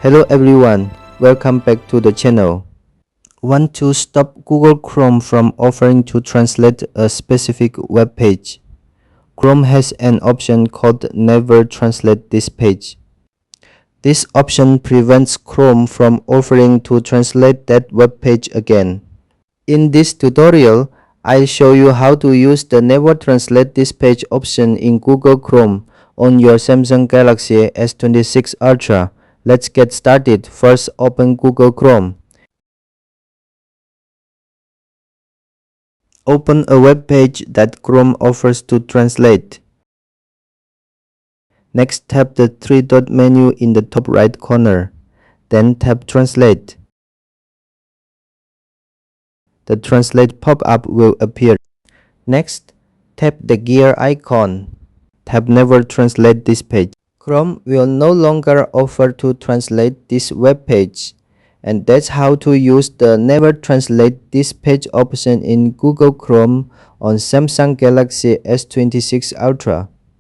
Hello everyone, welcome back to the channel. Want to stop Google Chrome from offering to translate a specific web page? Chrome has an option called Never Translate This Page. This option prevents Chrome from offering to translate that web page again. In this tutorial, I'll show you how to use the Never Translate This Page option in Google Chrome on your Samsung Galaxy S26 Ultra. Let's get started. First, open Google Chrome. Open a web page that Chrome offers to translate. Next, tap the three-dot menu in the top right corner. Then tap Translate. The Translate pop-up will appear. Next, tap the gear icon. Tap Never Translate This Page. Chrome will no longer offer to translate this web page. And that's how to use the Never Translate This Page option in Google Chrome on Samsung Galaxy S26 Ultra.